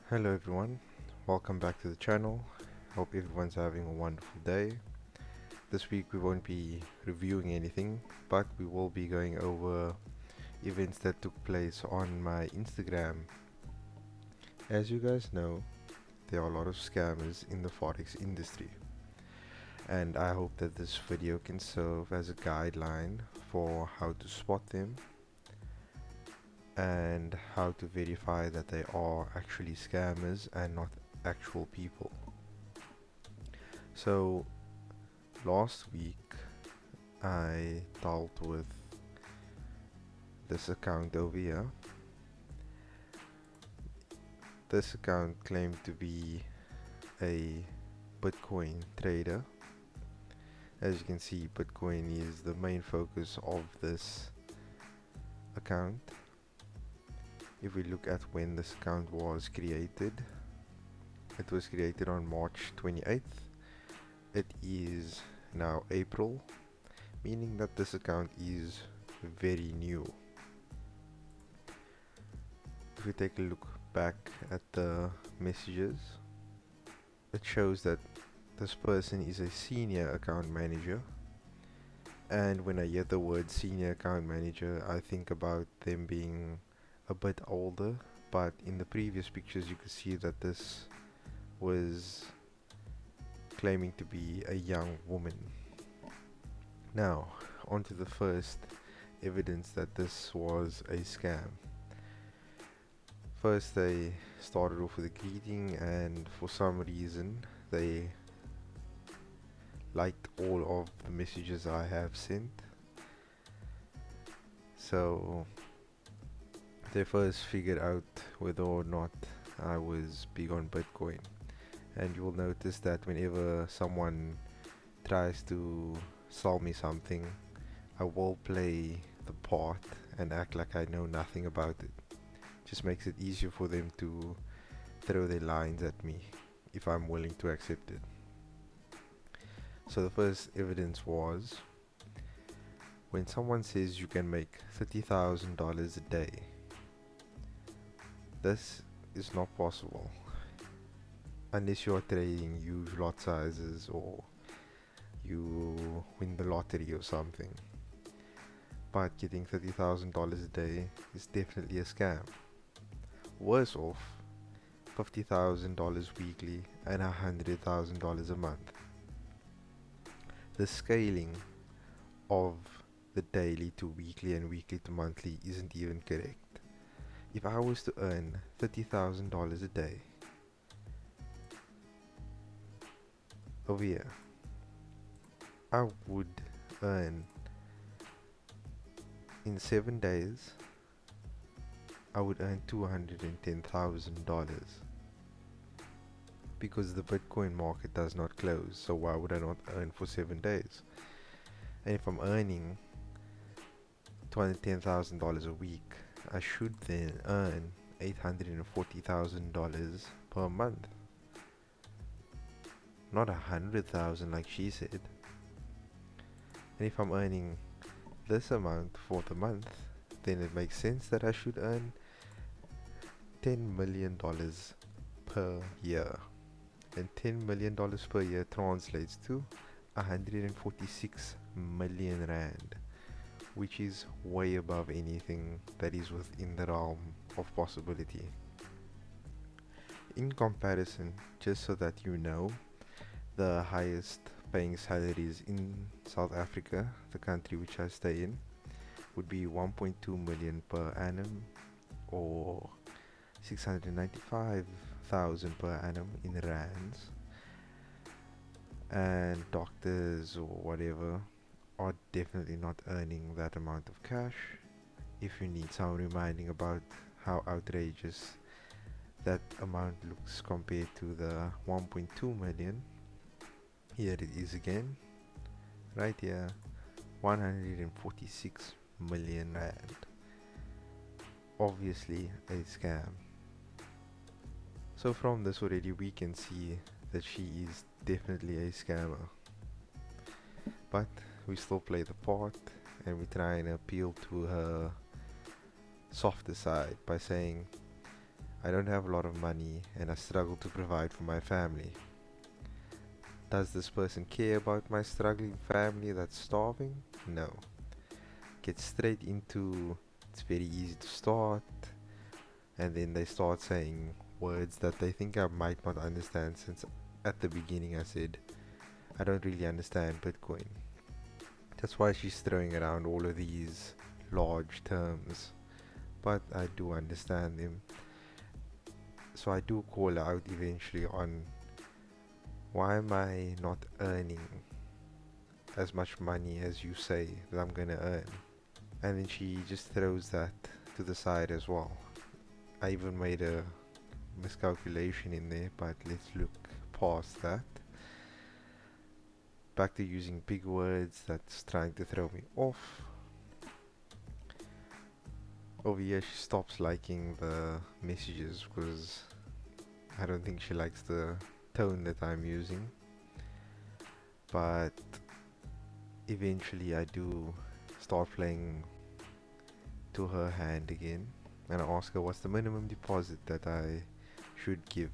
Hello everyone, welcome back to the channel. Hope everyone's having a wonderful day. This week we won't be reviewing anything, but we will be going over events that took place on my Instagram. As you guys know, there are a lot of scammers in the Forex industry, and I hope that this video can serve as a guideline for how to spot them and how to verify that they are actually scammers and not actual people. So last week I dealt with this account over here. This account claimed to be a Bitcoin trader. As you can see, Bitcoin is the main focus of this account. If we look at when this account was created, it was created on March 28th. It is now April, meaning that this account is very new. If we take a look back at the messages, it shows that this person is a senior account manager, and when I hear the word senior account manager, I think about them being a bit older, but in the previous pictures you could see that this was claiming to be a young woman. Now, on to the first evidence that this was a scam. First, they started off with a greeting, and for some reason they liked all of the messages I have sent. So they first figured out whether or not I was big on Bitcoin, and you will notice that whenever someone tries to sell me something, I will play the part and act like I know nothing about it. Just makes it easier for them to throw their lines at me if I'm willing to accept it. So the first evidence was when someone says you can make $30,000 a day. This is not possible unless you are trading huge lot sizes or you win the lottery or something. But getting $30,000 a day is definitely a scam. Worse off, $50,000 weekly and $100,000 a month. The scaling of the daily to weekly and weekly to monthly isn't even correct. If I was to earn $30,000 a day over here, I would earn in 7 days I would earn $210,000 because the Bitcoin market does not close, so why would I not earn for 7 days? And if I'm earning $210,000 a week, I should then earn $840,000 per month, not 100,000 like she said. And if I'm earning this amount for the month, then it makes sense that I should earn $10 million per year. And $10 million per year translates to 146 million rand, which is way above anything that is within the realm of possibility. In comparison, just so that you know, the highest paying salaries in South Africa, the country which I stay in, would be 1.2 million per annum, or 695,000 per annum in rands. And doctors or whatever are definitely not earning that amount of cash. If you need some reminding about how outrageous that amount looks compared to the 1.2 million, here it is again, right here, 146 million rand. Obviously a scam. So from this already we can see that she is definitely a scammer. But we still play the part, and we try and appeal to her softer side by saying, I don't have a lot of money and I struggle to provide for my family. Does this person care about my struggling family that's starving? No. Get straight into it's very easy to start, and then they start saying words that they think I might not understand, since at the beginning I said I don't really understand Bitcoin. That's why she's throwing around all of these large terms, but I do understand them. So I do call out eventually on why am I not earning as much money as you say that I'm gonna earn? And then she just throws that to the side as well. I even made a miscalculation in there, but let's look past that. Back to using big words, that's trying to throw me off. Over here she stops liking the messages because I don't think she likes the tone that I'm using. But eventually I do start playing to her hand again, and I ask her what's the minimum deposit that I should give.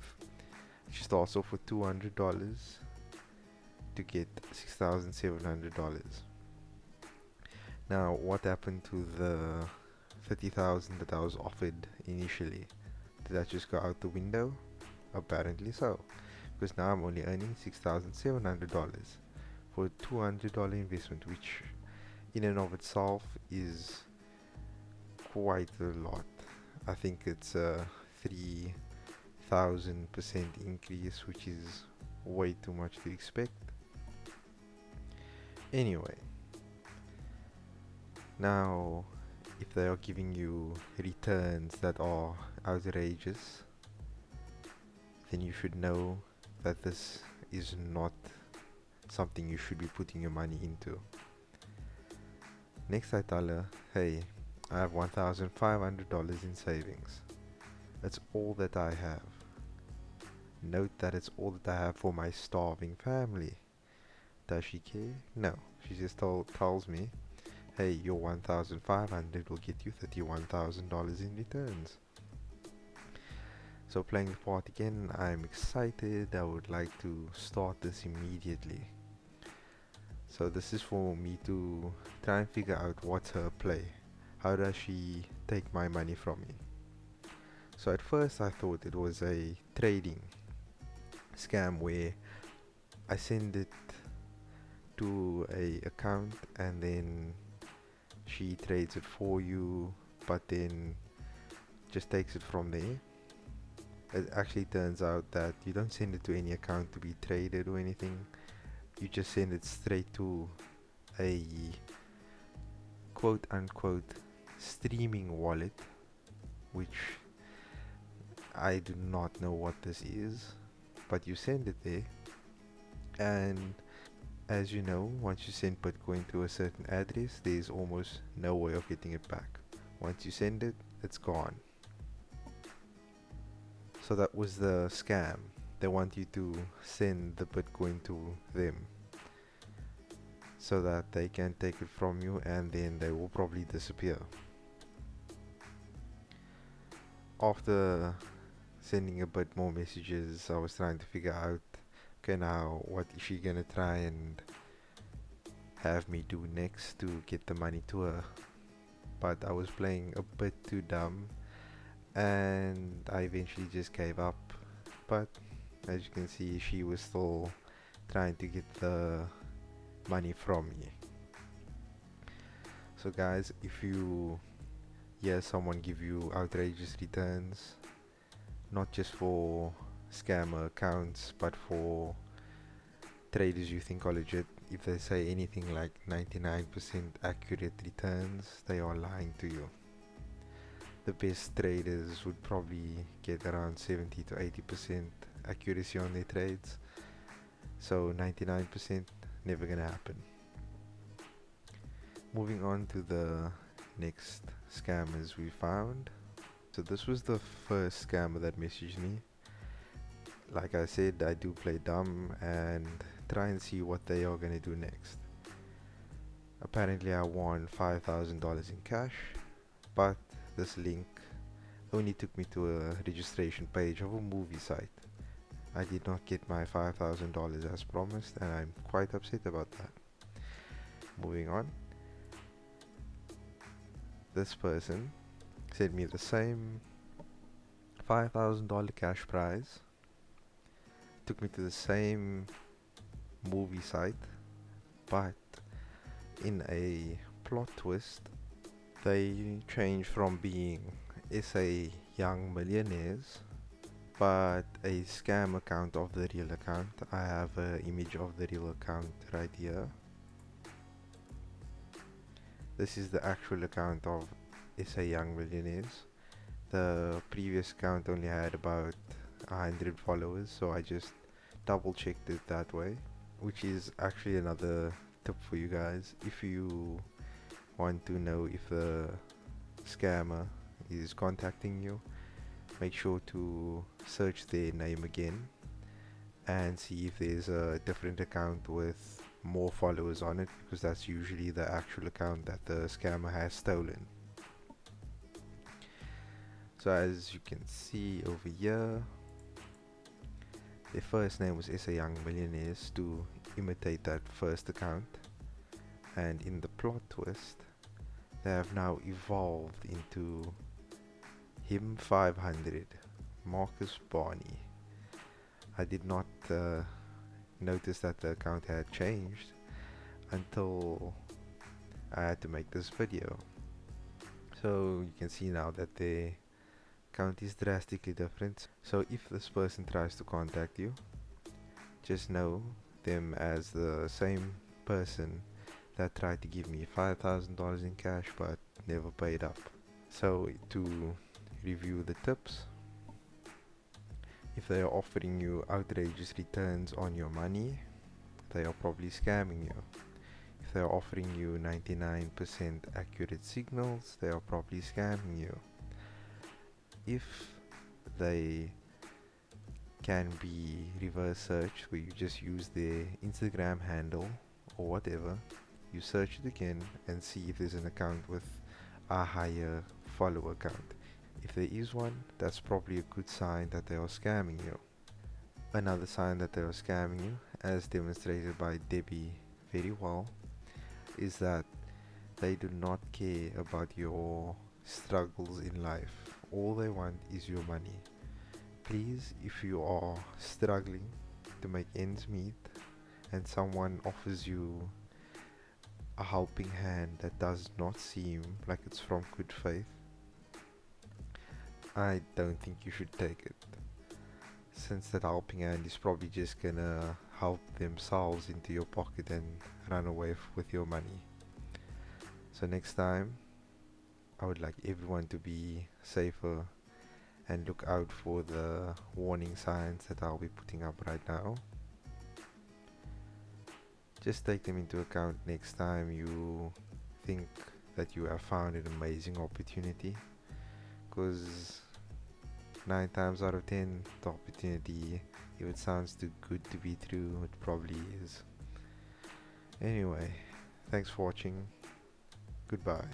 She starts off with $200 to get $6,700. Now, what happened to the 30,000 that I was offered initially? Did that just go out the window? Apparently so, because now I'm only earning $6,700 for a $200 investment, which in and of itself is quite a lot. I think it's a 3,000% increase, which is way too much to expect. Anyway, now if they are giving you returns that are outrageous, then you should know that this is not something you should be putting your money into. Next I tell her, hey, I have $1,500 in savings. That's all that I have. Note that it's all that I have for my starving family. Does she care? No. She just tells me, hey, your 1,500 will get you $31,000 in returns. So playing the part again, I'm excited. I would like to start this immediately. So this is for me to try and figure out what's her play. How does she take my money from me? So at first I thought it was a trading scam where I send it to a account and then she trades it for you, but then just takes it from there. It actually turns out that you don't send it to any account to be traded or anything. You just send it straight to a quote unquote streaming wallet, which I do not know what this is, but you send it there, and as you know, once you send Bitcoin to a certain address, there is almost no way of getting it back. Once you send it, it's gone. So that was the scam. They want you to send the Bitcoin to them so that they can take it from you, and then they will probably disappear. After sending a bit more messages, I was trying to figure out, okay, now what is she gonna try and have me do next to get the money to her? But I was playing a bit too dumb and I eventually just gave up. But as you can see, she was still trying to get the money from me. So guys, if you hear someone give you outrageous returns, not just for scammer accounts but for traders you think are legit, if they say anything like 99% accurate returns, they are lying to you. The best traders would probably get around 70 to 80% accuracy on their trades, so 99% never gonna happen. Moving on to the next scammers we found. So this was the first scammer that messaged me. Like I said, I do play dumb and try and see what they are gonna do next. Apparently I won $5,000 in cash, but this link only took me to a registration page of a movie site. I did not get my $5,000 as promised, and I'm quite upset about that. Moving on. This person sent me the same $5,000 cash prize, took me to the same movie site, but in a plot twist, they changed from being SA Young Millionaires but a scam account of the real account. I have an image of the real account right here. This is the actual account of SA Young Millionaires. The previous account only had about 100 followers, so I just double checked it that way, which is actually another tip for you guys. If you want to know if the scammer is contacting you, make sure to search their name again and see if there's a different account with more followers on it, because that's usually the actual account that the scammer has stolen. So as you can see over here, their first name was SA Young Millionaires to imitate that first account, and in the plot twist they have now evolved into him 500 Marcus Barney. I did not notice that the account had changed until I had to make this video. So you can see now that the account is drastically different. So if this person tries to contact you, just know them as the same person that tried to give me $5,000 in cash but never paid up. So to review the tips, if they are offering you outrageous returns on your money, they are probably scamming you. If they are offering you 99% accurate signals, they are probably scamming you. If they can be reverse searched, where you just use their Instagram handle or whatever, you search it again and see if there's an account with a higher follower count. If there is one, that's probably a good sign that they are scamming you. Another sign that they are scamming you, as demonstrated by Debbie very well, is that they do not care about your struggles in life. All they want is your money. Please, if you are struggling to make ends meet and someone offers you a helping hand that does not seem like it's from good faith, I don't think you should take it, since that helping hand is probably just gonna help themselves into your pocket and run away with your money. So next time, I would like everyone to be safer and look out for the warning signs that I'll be putting up right now. Just take them into account next time you think that you have found an amazing opportunity, because 9 times out of 10 the opportunity, if it sounds too good to be true, it probably is. Anyway, thanks for watching. Goodbye.